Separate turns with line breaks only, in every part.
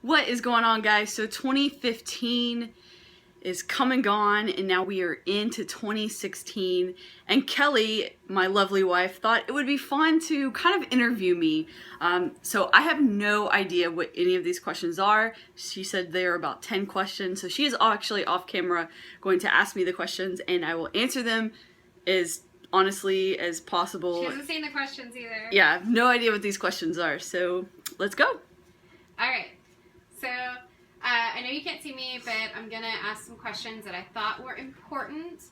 What is going on, guys? So 2015 is come and gone, and now we are into 2016. And Kelly, my lovely wife, thought it would be fun to kind of interview me. So I have no idea what any of these questions are. She said they are about 10 questions. So she is actually off camera going to ask me the questions, and I will answer them as honestly as possible.
She hasn't seen the questions either.
Yeah, I have no idea what these questions are. So let's go.
All right. So, I know you can't see me, but I'm going to ask some questions that I thought were important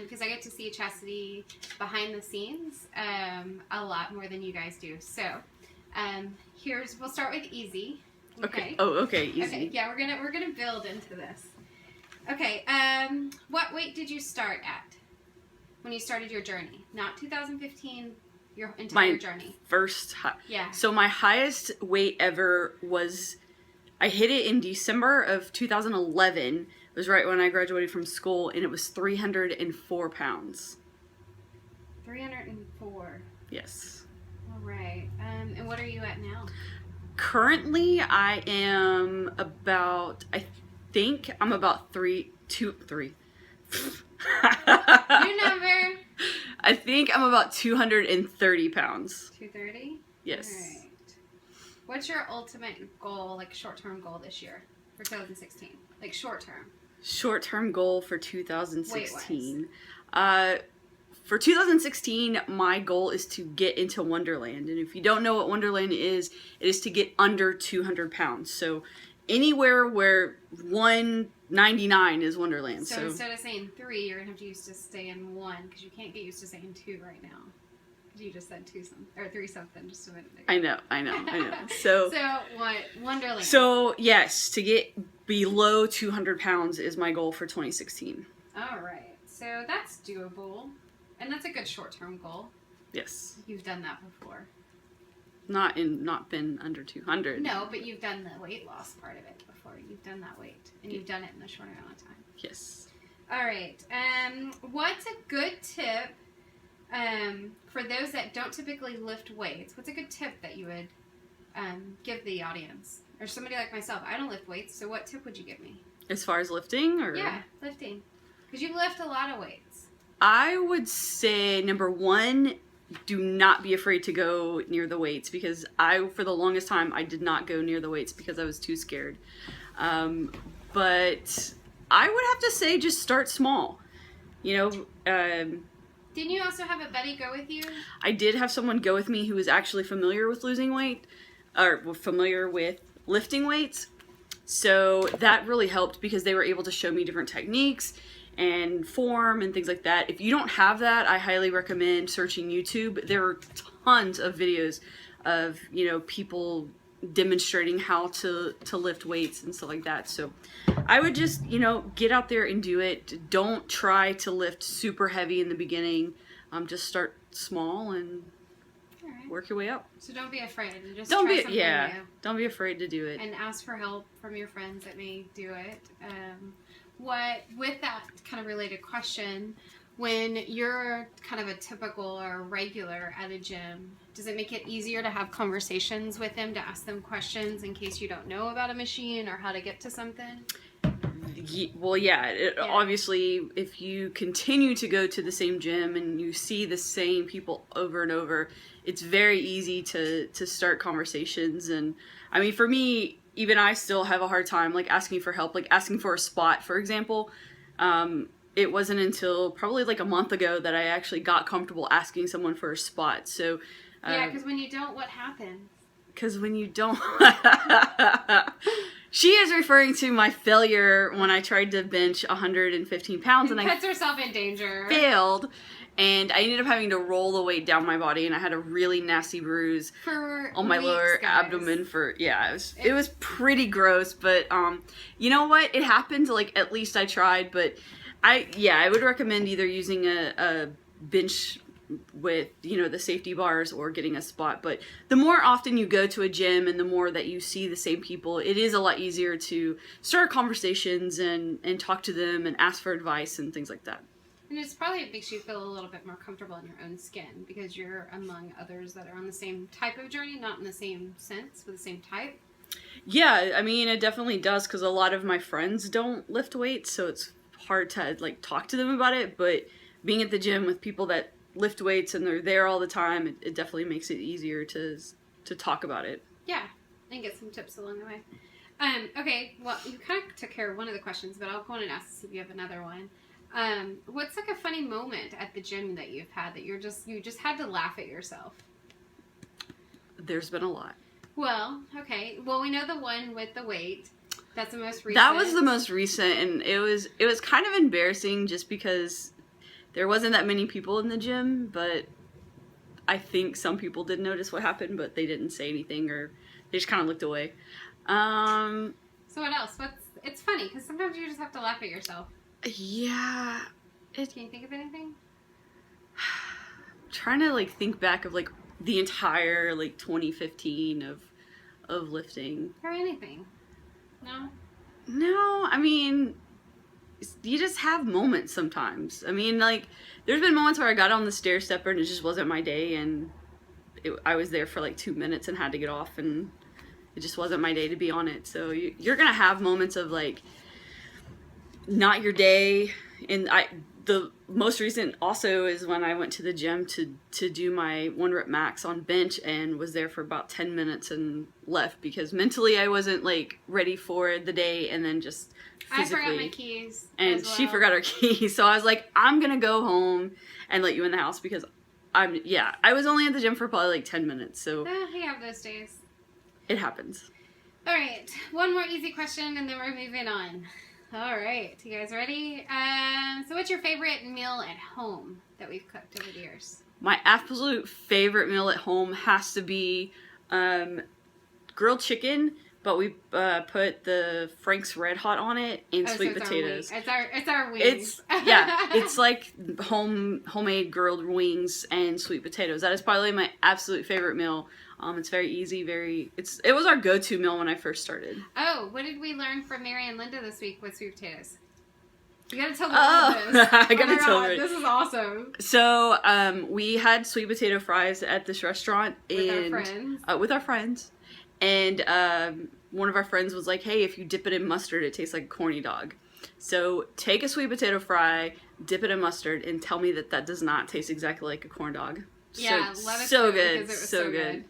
because I get to see Chastity behind the scenes a lot more than you guys do. So, we'll start with easy.
Okay. Oh, okay. Easy.
Okay. Yeah, we're gonna build into this. Okay. What weight did you start at when you started your journey? Not 2015. Your entire journey.
First.
Yeah.
So my highest weight ever was, I hit it in December of 2011. It was right when I graduated from school, and it was 304 pounds.
304.
Yes.
All right. And what are you at now?
Currently, I am about, I think I'm about three.
Your number.
I think I'm about 230 pounds.
230?
Yes.
All right. What's your ultimate goal, like short-term goal this year for 2016? Like short-term.
Short-term goal for 2016.
Weight-wise.
For 2016, my goal is to get into Wonderland. And if you don't know what Wonderland is, it is to get under 200 pounds. So anywhere where 199 is Wonderland.
So instead of saying 3, you're going to have to use to stay in 1 because you can't get used to saying 2 right now. Because you just said 2 something, or 3 something just a minute ago.
I know. So
what, Wonderland.
So yes, to get below 200 pounds is my goal for 2016.
All right. So that's doable. And that's a good short-term goal.
Yes.
You've done that before.
Not been under 200.
No, but you've done the weight loss part of it before. You've done that weight, and you've done it in a short amount of time.
Yes.
All right. What's a good tip for those that don't typically lift weights? What's a good tip that you would give the audience, or somebody like myself? I don't lift weights, so what tip would you give me?
As far as lifting, or
yeah, lifting, because you lift a lot of weights.
I would say number 1, do not be afraid to go near the weights, because for the longest time, I did not go near the weights because I was too scared. But I would have to say just start small. Didn't
you also have a buddy go with you?
I did have someone go with me who was actually familiar with losing weight, or familiar with lifting weights. So that really helped because they were able to show me different techniques and form and things like that. If you don't have that, I highly recommend searching YouTube. There are tons of videos of, people demonstrating how to lift weights and stuff like that. So I would just, get out there and do it. Don't try to lift super heavy in the beginning. Just start small and work your way up.
So don't be afraid. Just
don't
try
be
something
new.
New.
Don't be afraid to do it.
And ask for help from your friends that may do it. With that kind of related question, when you're kind of a typical or regular at a gym, does it make it easier to have conversations with them, to ask them questions in case you don't know about a machine or how to get to something?
Well, yeah. Obviously, if you continue to go to the same gym and you see the same people over and over, it's very easy to start conversations. And I mean, for me, even I still have a hard time asking for help, asking for a spot, for example. It wasn't until probably a month ago that I actually got comfortable asking someone for a spot. So
yeah, because when you don't, what happens?
Because when you don't... She is referring to my failure when I tried to bench 115 pounds.
And puts herself in danger.
Failed. And I ended up having to roll the weight down my body, and I had a really nasty bruise on my lower abdomen it was pretty gross, but you know what? It happened. At least I tried, but I would recommend either using a bench with, the safety bars or getting a spot. But the more often you go to a gym and the more that you see the same people, it is a lot easier to start conversations and talk to them and ask for advice and things like that.
And it's probably, it makes you feel a little bit more comfortable in your own skin because you're among others that are on the same type of journey, not in the same sense, but the same type.
Yeah, I mean, it definitely does, because a lot of my friends don't lift weights, so it's hard to, like, talk to them about it, but being at the gym with people that lift weights and they're there all the time, it definitely makes it easier to talk about it.
Yeah, and get some tips along the way. Okay, well, you kind of took care of one of the questions, but I'll go on and ask to see if you have another one. What's like a funny moment at the gym that you've had that you just had to laugh at yourself?
There's been a lot.
Well, okay. Well, we know the one with the weight. That's the most recent.
That was the most recent, and it was kind of embarrassing just because there wasn't that many people in the gym, but I think some people did notice what happened, but they didn't say anything, or they just kind of looked away.
So what else? It's funny because sometimes you just have to laugh at yourself.
Yeah.
Can you think of anything?
Trying to like think back of like the entire like 2015 of lifting.
Or anything? No.
No, I mean, you just have moments sometimes. I mean, like there's been moments where I got on the stair stepper and it just wasn't my day, and I was there for like 2 minutes and had to get off, and it just wasn't my day to be on it. So you're gonna have moments of like not your day. And the most recent also is when I went to the gym to do my 1 rep max on bench, and was there for about 10 minutes and left because mentally I wasn't like ready for the day, and then just physically.
I forgot my keys.
And she forgot her keys. So I was like, I'm gonna go home and let you in the house because I was only at the gym for probably like 10 minutes. So
I have those days.
It happens.
All right, one more easy question and then we're moving on. All right, you guys ready? So what's your favorite meal at home that we've cooked over the years?
My absolute favorite meal at home has to be grilled chicken, but we put the Frank's Red Hot on it and sweet potatoes.
It's our wings.
It's like homemade grilled wings and sweet potatoes. That is probably my absolute favorite meal. It's very easy, it was our go-to meal when I first started.
Oh, what did we learn from Mary and Linda this week with sweet potatoes? You gotta tell them all this.
I gotta tell them.
This is awesome.
So, we had sweet potato fries at this restaurant
With
our friends. And one of our friends was like, hey, if you dip it in mustard, it tastes like a corny dog. So take a sweet potato fry, dip it in mustard, and tell me that does not taste exactly like a corn dog.
Yeah, let us
so
know
good.
Because it was
so good.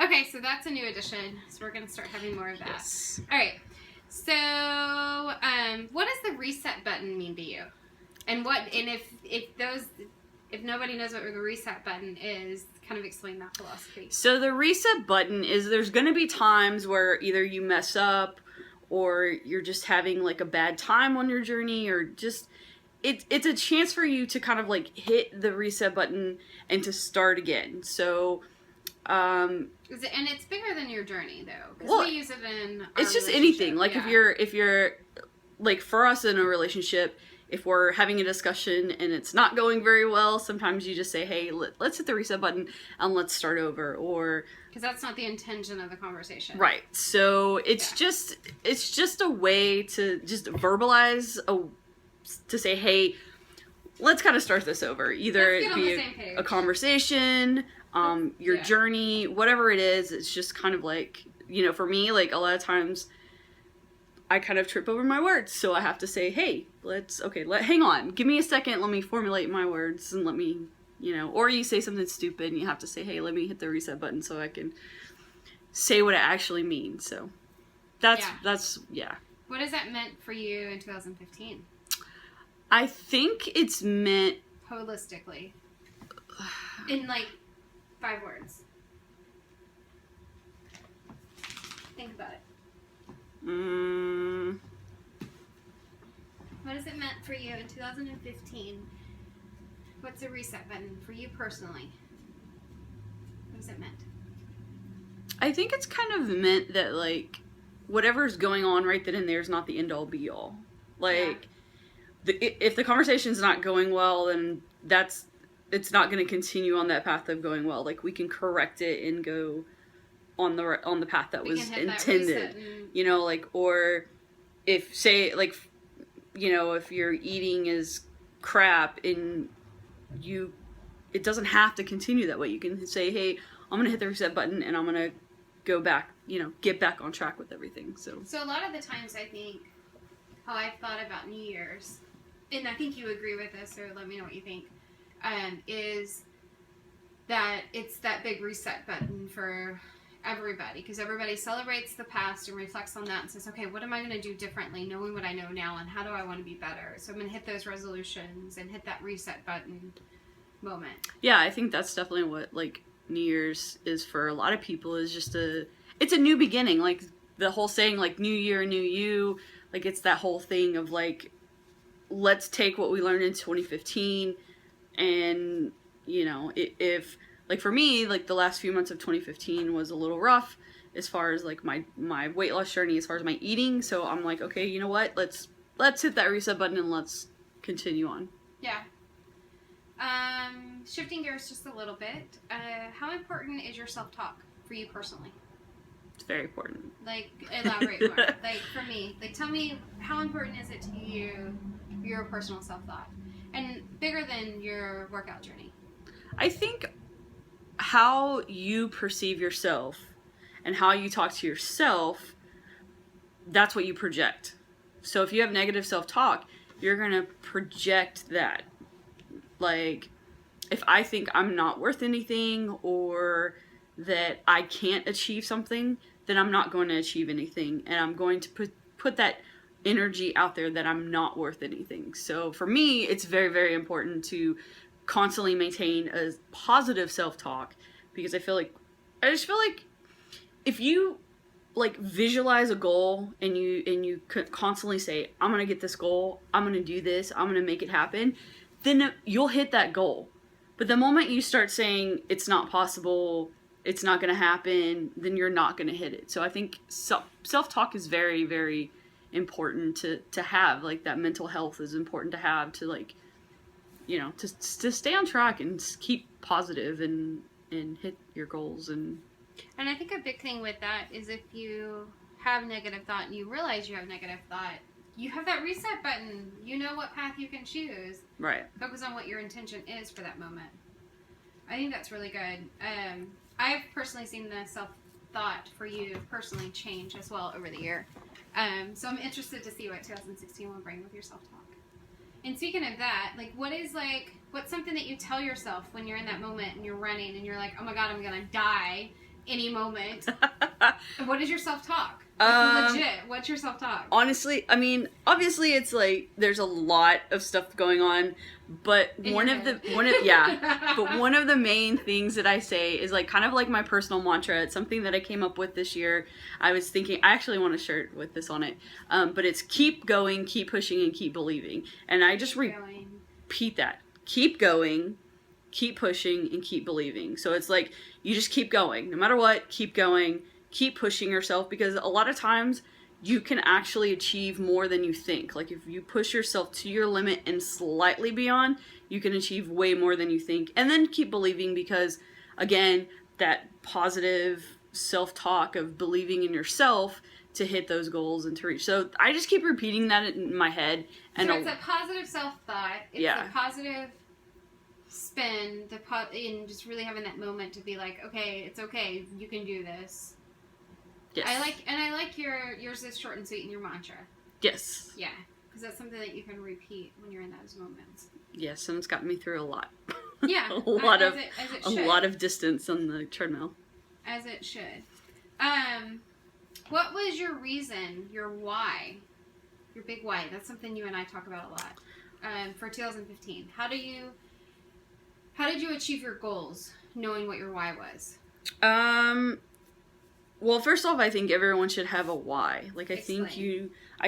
Okay, so that's a new addition. So we're going to start having more of that.
Yes.
All right. So, what does the reset button mean to you? And if nobody knows what the reset button is, kind of explain that philosophy.
So the reset button is there's going to be times where either you mess up or you're just having like a bad time on your journey, or just it's a chance for you to kind of like hit the reset button and to start again. So
and it's bigger than your journey though, because we use it in
it's just anything. Like if you're like, for us in a relationship, if we're having a discussion and it's not going very well, sometimes you just say, hey, let's hit the reset button and let's start over. Or
because that's not the intention of the conversation,
right? So it's just a way to just verbalize to say, hey, let's kind of start this over. Either it be a conversation, your journey, whatever it is. It's just kind of like, for me, like a lot of times I kind of trip over my words. So I have to say, hey, hang on, give me a second. Let me formulate my words and let me, or you say something stupid and you have to say, hey, let me hit the reset button so I can say what it actually means. So that's.
What has that meant for you in 2015?
I think it's meant
holistically in like 5 words. Think about it. What has it meant for you in 2015? What's a reset button for you personally? What has it meant?
I think it's kind of meant that like whatever's going on right then and there is not the end all be all. Like if the conversation's not going well, then it's not going to continue on that path of going well. Like we can correct it and go on the path that was intended. Or if if your eating is crap and it doesn't have to continue that way. You can say, hey, I'm going to hit the reset button and I'm going to go back, get back on track with everything. So
a lot of the times I think how I've thought about New Year's, and I think you agree with this, or let me know what you think, is that it's that big reset button for everybody, because everybody celebrates the past and reflects on that and says, okay, what am I going to do differently, knowing what I know now, and how do I want to be better? So I'm going to hit those resolutions and hit that reset button moment.
Yeah, I think that's definitely what like New Year's is for a lot of people, is just it's a new beginning. Like the whole saying, like new year, new you, like it's that whole thing of like, let's take what we learned in 2015 and, if like for me, like the last few months of 2015 was a little rough as far as like my weight loss journey, as far as my eating. So I'm like, okay, you know what? Let's hit that reset button and let's continue on.
Yeah. Shifting gears just a little bit. How important is your self-talk for you personally?
It's very important.
Like, elaborate more. Like, for me, like, tell me, how important is it to you, your personal self-thought? And bigger than your workout journey.
I think how you perceive yourself and how you talk to yourself, that's what you project. So if you have negative self-talk, you're going to project that. Like, if I think I'm not worth anything or that I can't achieve something, then I'm not going to achieve anything. And I'm going to put that energy out there that I'm not worth anything. So for me, it's very, very important to constantly maintain a positive self-talk, because I just feel like if you like visualize a goal and you constantly say, I'm going to get this goal, I'm going to do this, I'm going to make it happen, then you'll hit that goal. But the moment you start saying it's not possible, it's not going to happen, then you're not going to hit it. So I think self-talk is very, very important to have. Like, that mental health is important to have, to like, to stay on track and keep positive and hit your goals. And
I think a big thing with that is if you have negative thought and you realize you have negative thought, you have that reset button. You know what path you can choose.
Right.
Focus on what your intention is for that moment. I think that's really good. I've personally seen the self-thought for you personally change as well over the year. So I'm interested to see what 2016 will bring with your self-talk. And speaking of that, like, what's something that you tell yourself when you're in that moment and you're running and you're like, oh my God, I'm going to die any moment? What is your self-talk? Legit, what's your self-talk?
Honestly, I mean, obviously it's like there's a lot of stuff going on, but one of the main things that I say is like kind of like my personal mantra. It's something that I came up with this year. I was thinking, I actually want a shirt with this on it, but it's keep going, keep pushing, and keep believing. And I just repeat that: keep going, keep pushing, and keep believing. So it's like you just keep going, no matter what. Keep going. Keep pushing yourself, because a lot of times you can actually achieve more than you think. Like, if you push yourself to your limit and slightly beyond, you can achieve way more than you think. And then keep believing, because again, that positive self-talk of believing in yourself to hit those goals and to reach. So I just keep repeating that in my head. And
so it's a positive self-thought. It's a positive spin, and just really having that moment to be like, okay, it's okay, you can do this.
Yes.
I like yours is short and sweet in your mantra.
Yes.
Yeah, because that's something that you can repeat when you're in those moments.
Yes, and it's gotten me through a lot.
Yeah,
a lot of distance on the treadmill.
As it should. What was your reason, your why, your big why? That's something you and I talk about a lot. For 2015, how did you achieve your goals, knowing what your why was?
Well, first off, I think everyone should have a why. Like, I
Explain.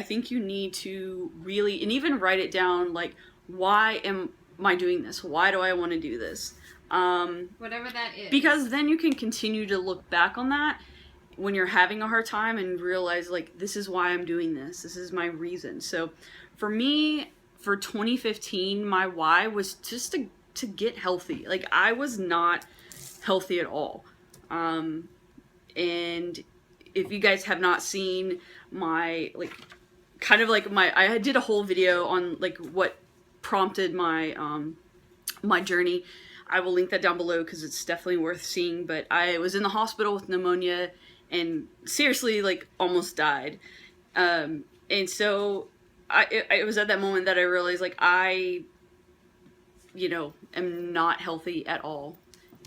think you need to really, and even write it down, like, why am I doing this? Why do I want to do this?
Whatever that is.
Because then you can continue to look back on that when you're having a hard time and realize, like, this is why I'm doing this. This is my reason. So for me, for 2015, my why was just to get healthy. Like, I was not healthy at all. And if you guys have not seen my, like, kind of like I did a whole video on, like, what prompted my, my journey. I will link that down below because it's definitely worth seeing. But I was in the hospital with pneumonia and seriously, like, almost died. And so it was at that moment that I realized, like, I, you know, am not healthy at all.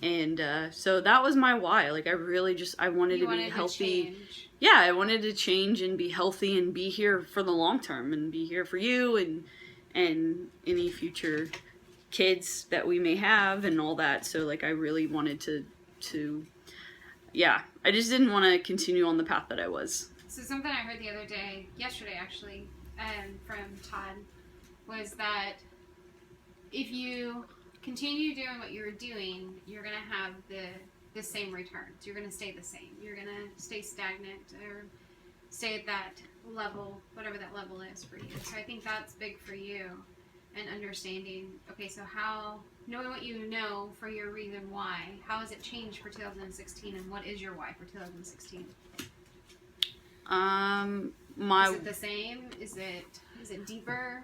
And so that was my why. Like, I really just, I wanted to be healthy. Yeah, I wanted to change and be healthy and be here for the long term and be here for you and any future kids that we may have and all that. So, like, I really wanted to yeah, I just didn't want to continue on the path that I was.
So something I heard the other day, yesterday actually, from Todd, was that if you continue doing what you're doing, you're going to have the same returns. You're going to stay the same. You're going to stay stagnant or stay at that level, whatever that level is for you. So I think that's big for you, and understanding, okay, so how, knowing what you know for your reason why, how has it changed for 2016, and what is your why for 2016? Is it the same? Is it deeper?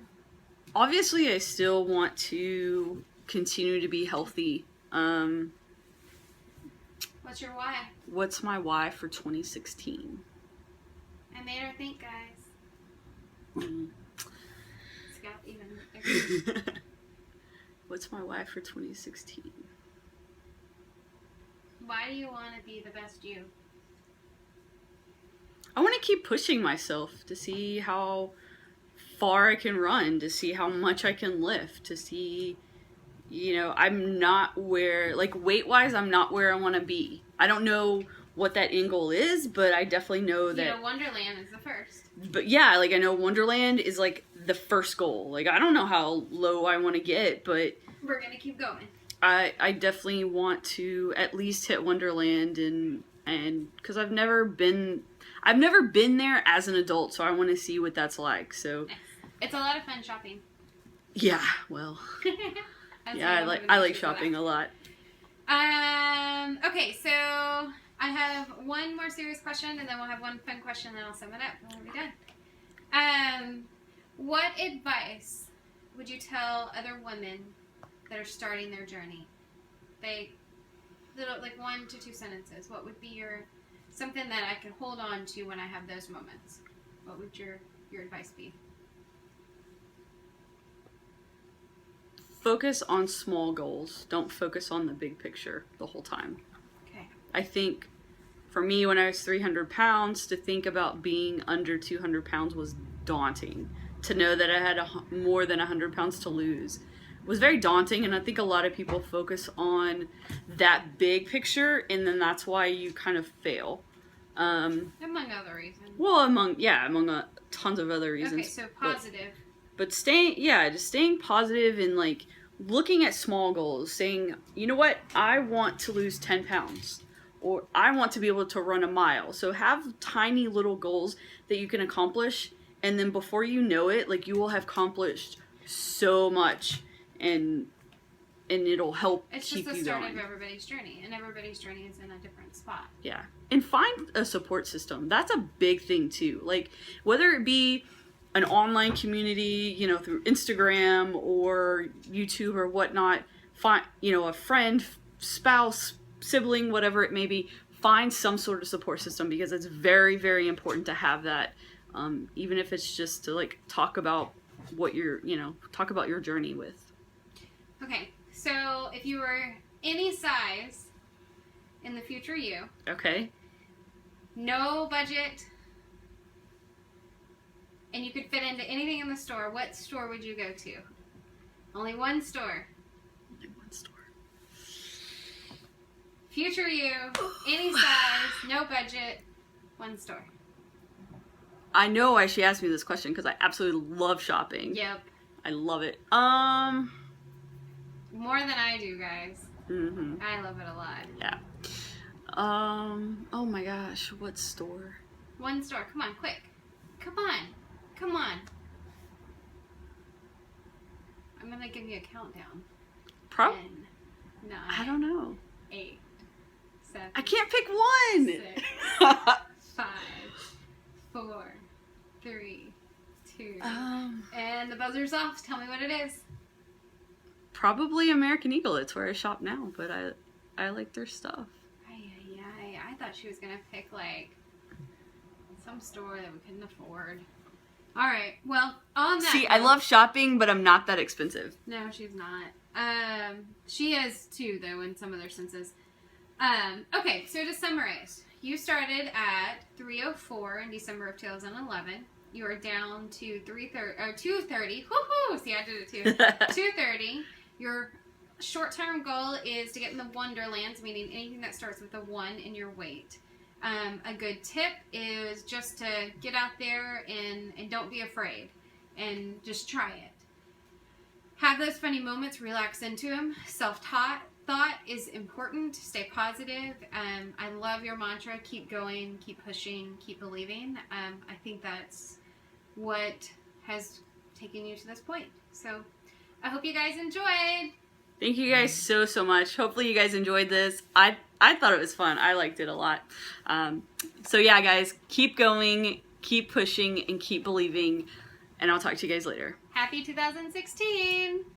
Obviously, I still want to continue to be healthy.
What's your why?
What's my why for 2016?
I made her think, guys. Scott even.
What's my why for 2016?
Why do you want to be the best you?
I want to keep pushing myself to see how far I can run, to see how much I can lift, to see, you know, I'm not where, like, weight-wise, I'm not where I want to be. I don't know what that end goal is, but I definitely know that...
You know, Wonderland is the first.
But yeah, like, I know Wonderland is, like, the first goal. Like, I don't know how low I want to get, but...
We're going to keep going.
I definitely want to at least hit Wonderland, and because I've never been there as an adult, so I want to see what that's like. So
it's a lot of fun shopping.
Yeah, well, yeah, I like shopping a lot.
Okay, so I have one more serious question, and then we'll have one fun question, and then I'll sum it up, and we'll be done. What advice would you tell other women that are starting their journey? Like 1 to 2 sentences. What would be your something that I can hold on to when I have those moments? What would your advice be?
Focus on small goals. Don't focus on the big picture the whole time.
Okay.
I think for me, when I was 300 pounds, to think about being under 200 pounds was daunting. To know that I had more than 100 pounds to lose was very daunting, and I think a lot of people focus on that big picture, and then that's why you kind of fail.
Among other reasons.
Well, among tons of other reasons.
Okay, so positive.
But just staying positive and, like, looking at small goals, saying, you know what, I want to lose 10 pounds, or I want to be able to run a mile. So have tiny little goals that you can accomplish, and then before you know it, like, you will have accomplished so much, and it'll help keep you going. It's just the start of
everybody's journey, and everybody's journey is in a different spot.
Yeah. And find a support system. That's a big thing, too. Like, whether it be an online community, you know, through Instagram or YouTube or whatnot, find, you know, a friend, spouse, sibling, whatever it may be, find some sort of support system, because it's very, very important to have that, even if it's just to, like, talk about your journey with.
Okay, so if you were any size in the future you.
Okay.
No budget, and you could fit into anything in the store, what store would you go to? Only one store.
Only one store.
Future you, any size, no budget, one store.
I know why she asked me this question, because I absolutely love shopping.
Yep.
I love it.
More than I do, guys.
Mm-hmm.
I love it a lot.
Yeah. Oh my gosh, what store?
One store. Come on, quick. Come on. Come on. I'm gonna give you a countdown. 10, 9.
I don't know.
8, 7.
I can't pick one.
6, 5, 4, 3, 2. And the buzzer's off. Tell me what it is.
Probably American Eagle. It's where I shop now, but I like their stuff.
I thought she was gonna pick like some store that we couldn't afford. All right. Well, on that.
See, I love shopping, but I'm not that expensive.
No, she's not. She is too, though, in some other senses. Okay, so to summarize, you started at 304 in December of 2011. You are down to 230. Woohoo! See, I did it too. 230. Your short-term goal is to get in the Wonderlands, meaning anything that starts with a 1 in your weight. A good tip is just to get out there and don't be afraid and just try it. Have those funny moments, relax into them. Self-thought is important. Stay positive. I love your mantra. Keep going, keep pushing, keep believing. I think that's what has taken you to this point. So I hope you guys enjoyed.
Thank you guys so much. Hopefully you guys enjoyed this. I thought it was fun. I liked it a lot. So yeah, guys, keep going, keep pushing, and keep believing. And I'll talk to you guys later.
Happy 2016!